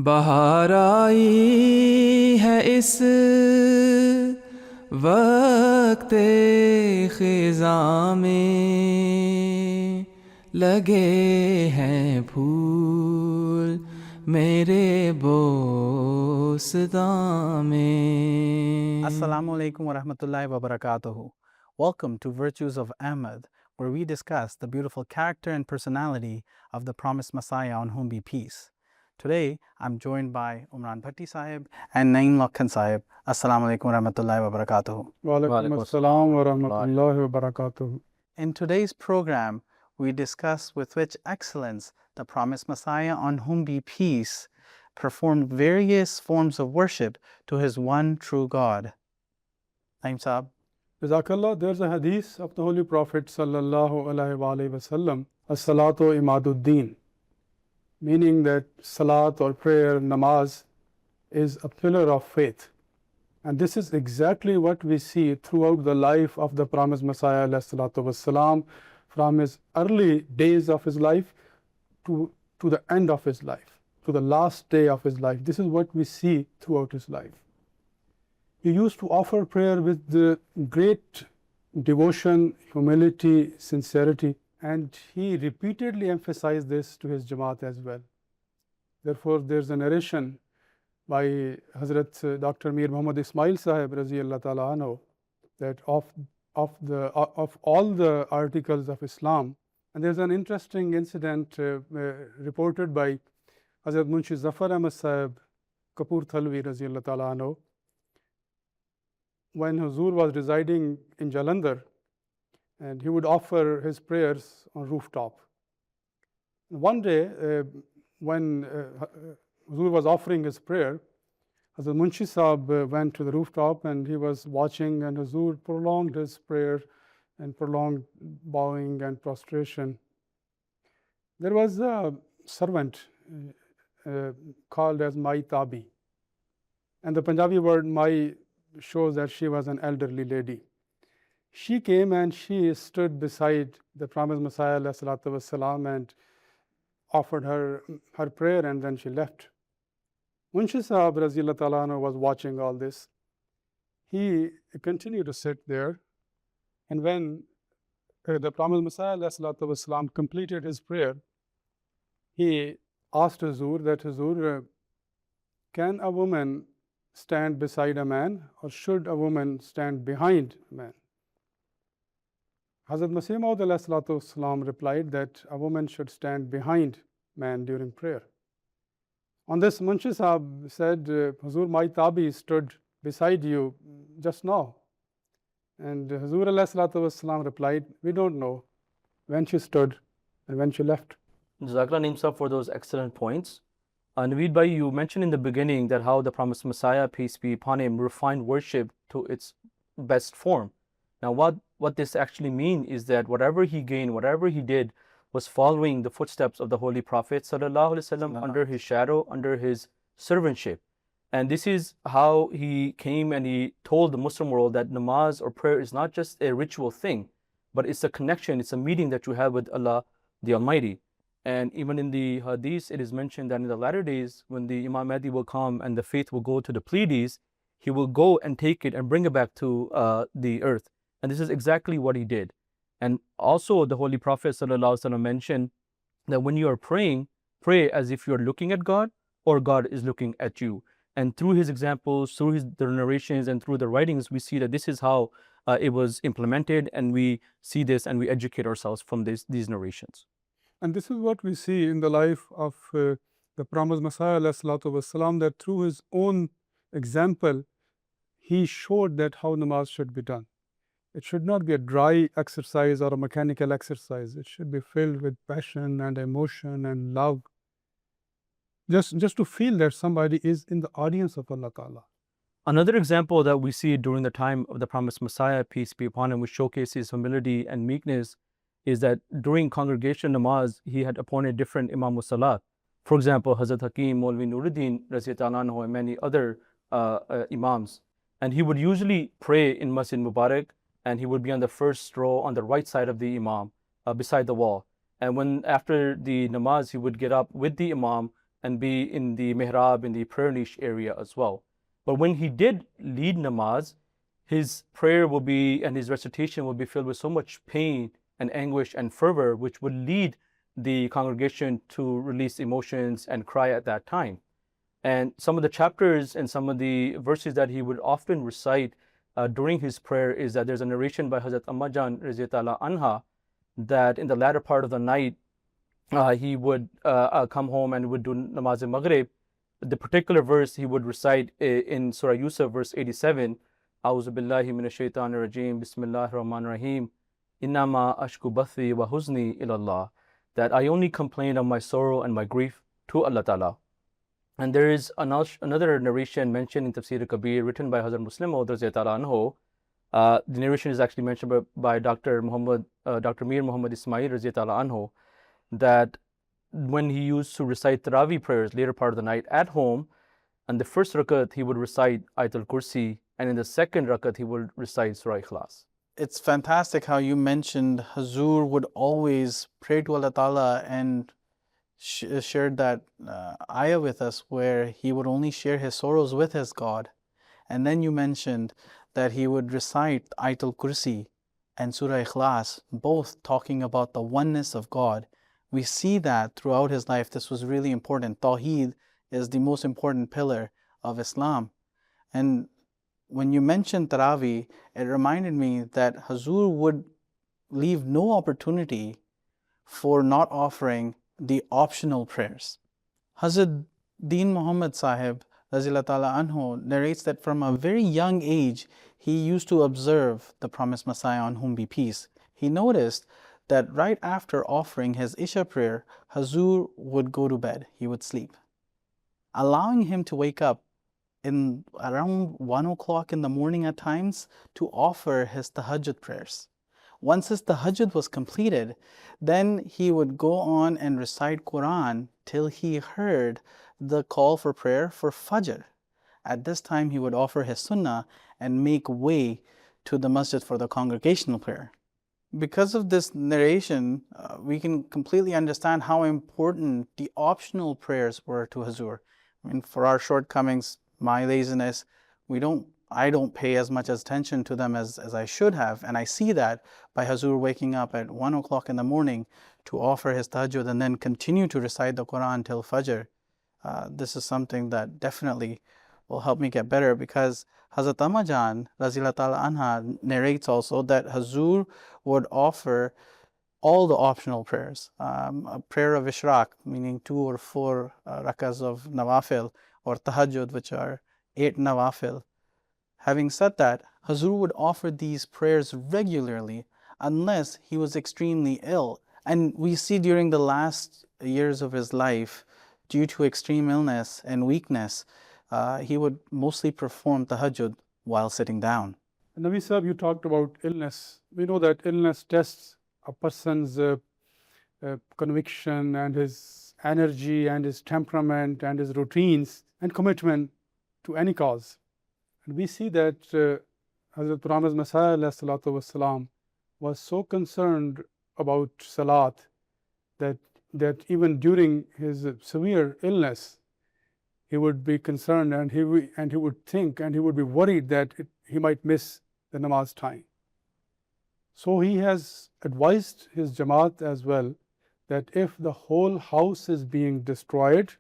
बहार आई है इस वक्ते ख़िज़ां में, लगे हैं फूल मेरे बोस्तां में. Assalamu alaikum wa rahmatullahi wa barakatuhu. Welcome to Virtues of Ahmad, where we discuss the beautiful character and personality of the promised Messiah, on whom be peace. Today, I'm joined by Umran Bhatti Sahib and Naeem Lakhan Sahib. Assalamu alaikum wa rahmatullahi wa barakatuhu. Wa alaikum assalam wa rahmatullahi wa barakatuh. In today's program, we discuss with which excellence the promised Messiah, on whom be peace, performed various forms of worship to his one true God. Naeem Sahib. Jazakallah, there's a hadith of the Holy Prophet sallallahu alaihi wasallam, as-salatu imaduddin, meaning that salat or prayer, namaz, is a pillar of faith. And this is exactly what we see throughout the life of the promised Messiah alayhi salatu wassalam, from his early days of his life to the end of his life, to the last day of his life. This is what we see throughout his life. He used to offer prayer with the great devotion, humility, sincerity, and he repeatedly emphasized this to his Jamaat as well. Therefore, there's a narration by Hazrat Dr. Mir Muhammad Ismail Sahib Raziyallahu Ta'ala Anhu, that of all the articles of Islam, and there's an interesting incident reported by Hazrat Munshi Zafar Ahmad Sahib Kapoor Thalvi Raziyallahu Ta'ala Anhu, when Huzur was residing in Jalandhar, and he would offer his prayers on rooftop. One day, when Huzur was offering his prayer, Hazrat Munshi Sahib went to the rooftop and he was watching, and Huzur prolonged his prayer and prolonged bowing and prostration. There was a servant called as Mai Tabi, and the Punjabi word Mai shows that she was an elderly lady. She came and she stood beside the promised Messiah والسلام, and offered her prayer, and then she left. Munshi Sahib Raziyallahu Ta'ala Anhu was watching all this. He continued to sit there, and when the promised Messiah والسلام, completed his prayer, he asked Huzur that, Huzur, can a woman stand beside a man, or should a woman stand behind a man? Hazrat Masih Maud ﷺ replied that a woman should stand behind man during prayer. On this, Munshi Sahib said, Huzur, Mai Tabi stood beside you just now. And Huzur ﷺ replied, we don't know when she stood and when she left. Jazakallah Naeem Sahib for those excellent points. Naveed Bhai, you mentioned in the beginning that how the promised Messiah, peace be upon him, refined worship to its best form. Now what this actually means is that whatever he gained, whatever he did, was following the footsteps of the Holy Prophet ﷺ, under his shadow, under his servantship. And this is how he came and he told the Muslim world that namaz or prayer is not just a ritual thing, but it's a connection, it's a meeting that you have with Allah the Almighty. And even in the hadith, it is mentioned that in the latter days, when the Imam Mahdi will come and the faith will go to the Pleiades, he will go and take it and bring it back to the earth. And this is exactly what he did. And also the Holy Prophet ﷺ mentioned that when you are praying, pray as if you're looking at God or God is looking at you. And through his examples, through the narrations, and through the writings, we see that this is how it was implemented, and we see this and we educate ourselves from these narrations. And this is what we see in the life of the promised Messiah والسلام, that through his own example, he showed that how namaz should be done. It should not be a dry exercise or a mechanical exercise. It should be filled with passion and emotion and love. Just to feel that somebody is in the audience of Allah Ta'ala. Another example that we see during the time of the promised Messiah, peace be upon him, which showcases humility and meekness, is that during congregation namaz, he had appointed different Imam Salat. For example, Hazrat Hakim, Maulvi Nuruddin, Raziyallahu Anhu, and many other Imams. And he would usually pray in Masjid Mubarak, and he would be on the first row on the right side of the Imam, beside the wall. And when after the namaz, he would get up with the Imam and be in the mihrab, in the prayer niche area as well. But when he did lead namaz, his prayer will be, and his recitation will be filled with so much pain and anguish and fervor, which would lead the congregation to release emotions and cry at that time. And some of the chapters and some of the verses that he would often recite during his prayer is that there's a narration by Hazrat Amma Jan Riziyatullah Anha that in the latter part of the night, he would come home and would do namaz al-Maghrib. The particular verse he would recite in Surah Yusuf, verse 87, A'udhu billahi minash shaitanir rajim, Bismillahir Rahmanir Rahim, Innama ashku bathi wa huzni ilallah, that I only complain of my sorrow and my grief to Allah Ta'ala. And there is another narration mentioned in Tafsir al-Kabir written by Hazrat Muslim Maud Radhiyallahu anhu. The narration is actually mentioned by Dr. Mir Muhammad Ismail Radhiyallahu anhu, that when he used to recite Tarawih prayers later part of the night at home, and the first rakat he would recite Ayatul Kursi, and in the second rakat he would recite Surah Ikhlas. It's fantastic how you mentioned Hazur would always pray to Allah Ta'ala and shared that ayah with us where he would only share his sorrows with his God. And then you mentioned that he would recite Ayatul Kursi and Surah Ikhlas, both talking about the oneness of God. We see that throughout his life. This was really important. Tawheed is the most important pillar of Islam. And when you mentioned Tarawih, it reminded me that Hazur would leave no opportunity for not offering the optional prayers. Hazrat Deen Muhammad Sahib Razillah Ta'ala Anhu narrates that from a very young age, he used to observe the promised Messiah, on whom be peace. He noticed that right after offering his Isha prayer, Hazur would go to bed, he would sleep, allowing him to wake up in around 1 o'clock in the morning at times to offer his tahajjud prayers. Once his tahajjud was completed, then he would go on and recite Quran till he heard the call for prayer for Fajr. At this time, he would offer his sunnah and make way to the masjid for the congregational prayer. Because of this narration, we can completely understand how important the optional prayers were to Hazur. I mean, for our shortcomings, my laziness, I don't pay as much attention to them as I should have. And I see that by Hazur waking up at 1 o'clock in the morning to offer his tahajjud and then continue to recite the Quran till Fajr. This is something that definitely will help me get better, because Hazrat Amma Jan Razillah Ta'ala Anha narrates also that Hazur would offer all the optional prayers. A prayer of Ishraq, meaning 2 or 4 rakas of Nawafil, or Tahajjud, which are 8 Nawafil. Having said that, Hazur would offer these prayers regularly unless he was extremely ill. And we see during the last years of his life, due to extreme illness and weakness, he would mostly perform tahajjud while sitting down. Nabi Sahib, you talked about illness. We know that illness tests a person's conviction and his energy and his temperament and his routines and commitment to any cause. And we see that Hazrat Promised Messiah ﷺ was so concerned about Salat that even during his severe illness, he would be concerned and he would think and he would be worried that he might miss the namaz time. So he has advised his Jamaat as well that if the whole house is being destroyed,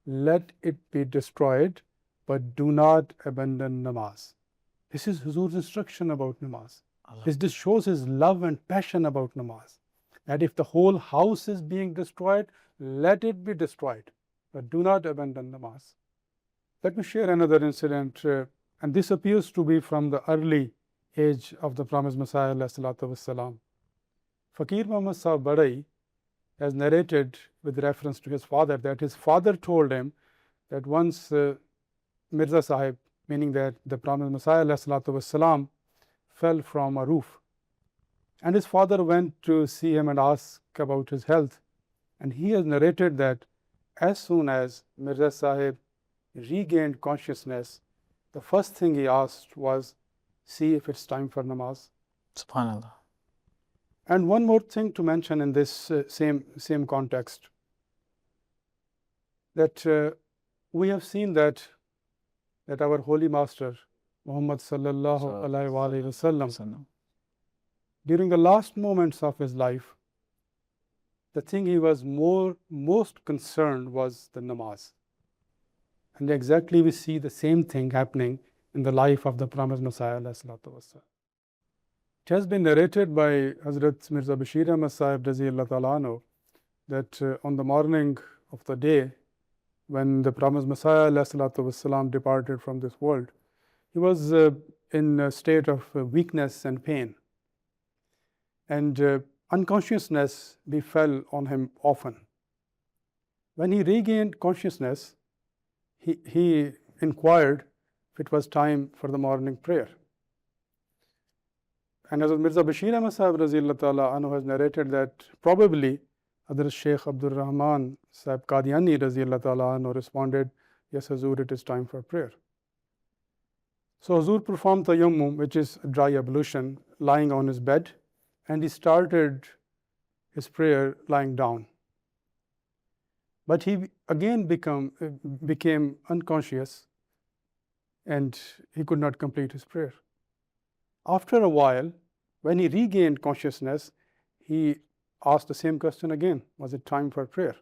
let it be destroyed, but do not abandon namaz. This is Huzur's instruction about namaz. This shows his love and passion about namaz. That if the whole house is being destroyed, let it be destroyed, but do not abandon namaz. Let me share another incident, and this appears to be from the early age of the Promised Messiah ﷺ. Fakir Muhammad Sahib Badai has narrated with reference to his father that his father told him that once Mirza Sahib, meaning that the Promised Messiah ﷺ, fell from a roof. And his father went to see him and ask about his health. And he has narrated that as soon as Mirza Sahib regained consciousness, the first thing he asked was, see if it's time for namaz. SubhanAllah. And one more thing to mention in this same context. that we have seen that our Holy Master, Muhammad sallallahu alaihi wasallam, during the last moments of his life, the thing he was most concerned was the namaz. And exactly we see the same thing happening in the life of the promised Messiah alayhi salatu wasalam. It has been narrated by Hazrat Mirza Bashir Ahmad Sahib Raziyallahu Ta'ala Anhu that on the morning of the day when the promised Messiah alayhi salatu wasalam departed from this world, he was in a state of weakness and pain. And unconsciousness befell on him often. When he regained consciousness, he inquired if it was time for the morning prayer. And as Mirza Bashir Ahmad Sahib Raziyallahu Ta'ala Anhu has narrated that probably Hadrat Sheikh Abdul Rahman Sahib Qadiani Raziyallahu Ta'ala Anhu responded, "Yes, Hazur, it is time for prayer." So Hazur performed tayammum, which is a dry ablution, lying on his bed, and he started his prayer lying down. But he again became unconscious and he could not complete his prayer. After a while, when he regained consciousness, he asked the same question again, was it time for prayer?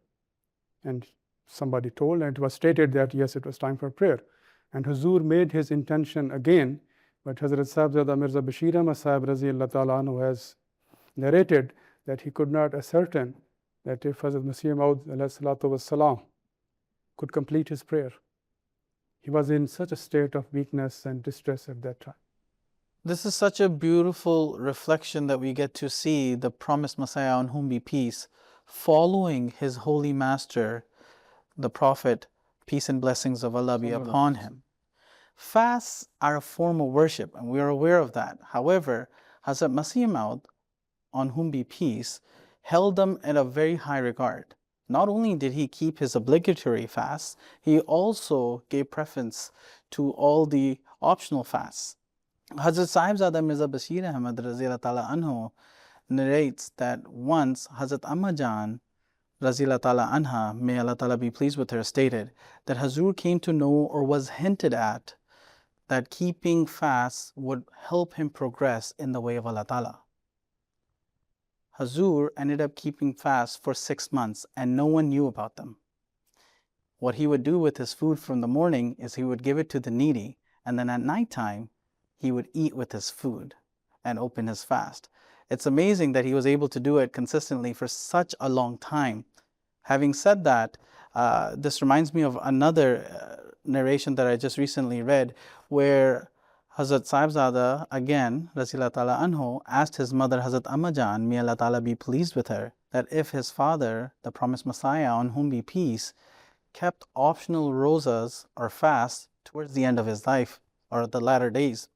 And somebody told, and it was stated that yes, it was time for prayer. And Hazur made his intention again, but Hazrat Sahibzada Mirza Bashir Ahmad Sahib Raziyallahu Ta'ala Anhu has narrated that he could not ascertain that if Hazrat Masih Maud alayhi salatu wassalam could complete his prayer. He was in such a state of weakness and distress at that time. This is such a beautiful reflection that we get to see the promised Messiah, on whom be peace, following his holy master, the Prophet, peace and blessings of Allah be upon him. Fasts are a form of worship, and we are aware of that. However, Hazrat Masih Maud, on whom be peace, held them in a very high regard. Not only did he keep his obligatory fasts, he also gave preference to all the optional fasts. Hazrat Sahibzada Mirza Bashir Ahmad Raziyallahu Ta'ala Anhu narrates that once Hazrat Amma Jan Raziyallahu Ta'ala Anha, may Allah Ta'ala be pleased with her, stated that Hazur came to know, or was hinted at, that keeping fasts would help him progress in the way of Allah Ta'ala. Hazur ended up keeping fasts for 6 months and no one knew about them. What he would do with his food from the morning is he would give it to the needy, and then at nighttime he would eat with his food and open his fast. It's amazing that he was able to do it consistently for such a long time. Having said that, this reminds me of another narration that I just recently read, where Hazrat Sahibzada, again, Raziyallahu Ta'ala Anhu, asked his mother, Hazrat Amma Jan, may Allah Ta'ala be pleased with her, that if his father, the promised Messiah, on whom be peace, kept optional rosas or fasts towards the end of his life, or the latter days.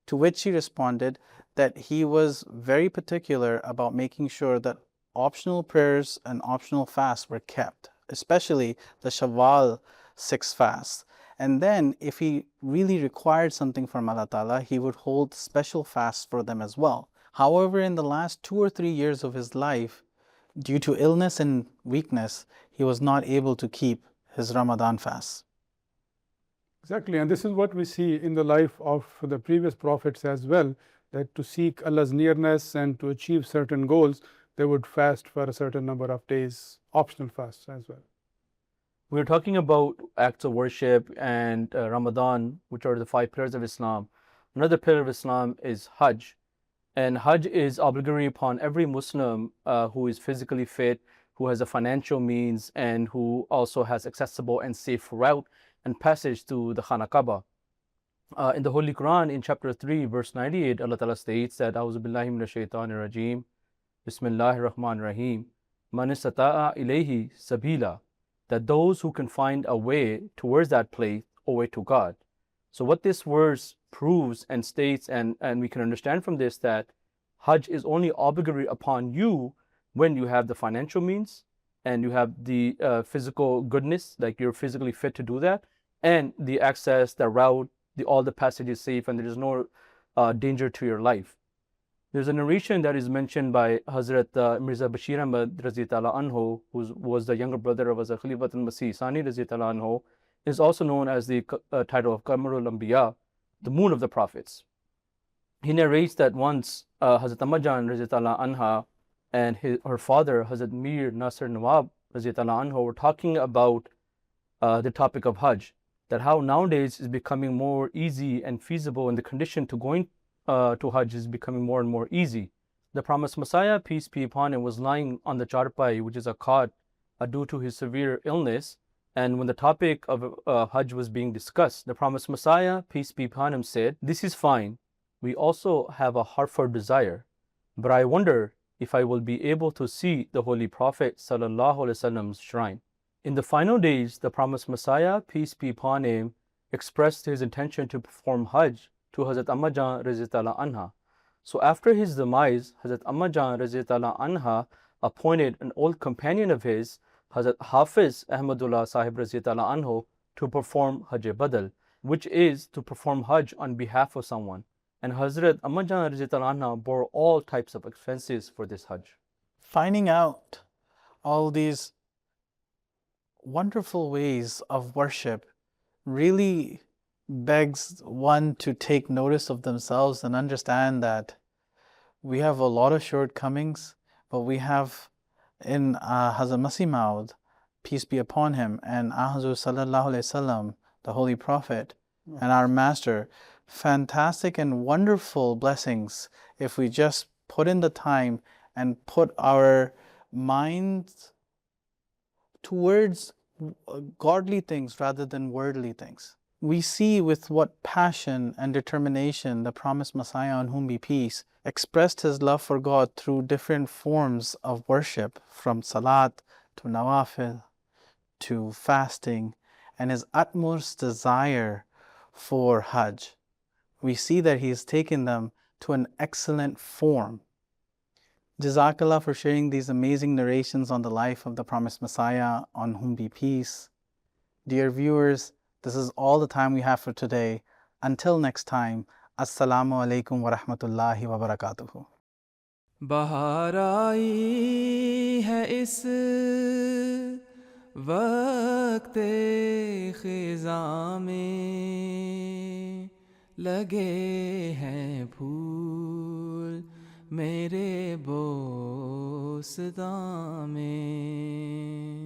To which she responded that he was very particular about making sure that optional prayers and optional fasts were kept, especially the Shawwal 6 fasts. And then if he really required something from Allah Ta'ala, he would hold special fasts for them as well. However, in the last 2 or 3 years of his life, due to illness and weakness, he was not able to keep his Ramadan fasts. Exactly, and this is what we see in the life of the previous prophets as well, that to seek Allah's nearness and to achieve certain goals, they would fast for a certain number of days, optional fasts as well. We're talking about acts of worship and Ramadan, which are the 5 pillars of Islam. Another pillar of Islam is Hajj. And Hajj is obligatory upon every Muslim who is physically fit, who has a financial means, and who also has accessible and safe route and passage to the Khana Kaaba. In the Holy Quran, in chapter 3, verse 98, Allah Ta'ala states that, A'udhu billahi minash shaitanir rajeem, Bismillahir Rahmanir Rahim, Man istata'a ilayhi sabila, that those who can find a way towards that place, a way to God. So what this verse proves and states, and we can understand from this, that Hajj is only obligatory upon you when you have the financial means and you have the physical goodness, like you're physically fit to do that, and the access, the route, all the passage is safe, and there is no danger to your life. There's a narration that is mentioned by Hazrat Mirza Bashir Ahmad Razi Ta'ala Anhu, who was the younger brother of Hazrat Khalifatul Masih Sani Razi Ta'ala Anhu, is also known as the title of Qamarul Anbiya, the moon of the prophets. He narrates that once Hazrat Ammajan Razi Ta'ala Anha and her father Hazrat Mir Nasir Nawab Razi Ta'ala Anhu were talking about the topic of Hajj, that how nowadays is becoming more easy and feasible, and the condition to going to Hajj is becoming more and more easy. The promised Messiah, peace be upon him, was lying on the charpai, which is a cot, due to his severe illness. And when the topic of Hajj was being discussed, the promised Messiah, peace be upon him, said, "This is fine. We also have a heart for desire, but I wonder if I will be able to see the Holy Prophet Sallallahu Alaihi Wasallam's shrine." In the final days, the promised Messiah, peace be upon him, expressed his intention to perform Hajj to Hazrat Ammajan Razi Ta'ala Anha. So after his demise, Hazrat Ammajan Razi Ta'ala Anha appointed an old companion of his, Hazrat Hafiz Ahmadullah Sahib Razi Ta'ala Anhu, to perform Hajj Badal, which is to perform Hajj on behalf of someone. And Hazrat Ammajan Razi Ta'ala Anha bore all types of expenses for this Hajj. Finding out all these wonderful ways of worship really begs one to take notice of themselves and understand that we have a lot of shortcomings, but we have in Hazrat Masih Maud, peace be upon him, and Ahazur Sallallahu Alaihi Wasallam, the Holy Prophet, and our Master, fantastic and wonderful blessings if we just put in the time and put our minds towards godly things rather than worldly things. We see with what passion and determination the promised Messiah, on whom be peace, expressed his love for God through different forms of worship, from salat to nawafil to fasting, and his utmost desire for Hajj. We see that he has taken them to an excellent form. Jazakallah for sharing these amazing narrations on the life of the promised Messiah, on whom be peace. Dear viewers, this is all the time we have for today. Until next time, Assalamu alaikum wa rahmatullahi wa barakatuhu. बहार आई है इस वक्ते ख़िज़ां में, लगे हैं फूल मेरे बोस्तां में।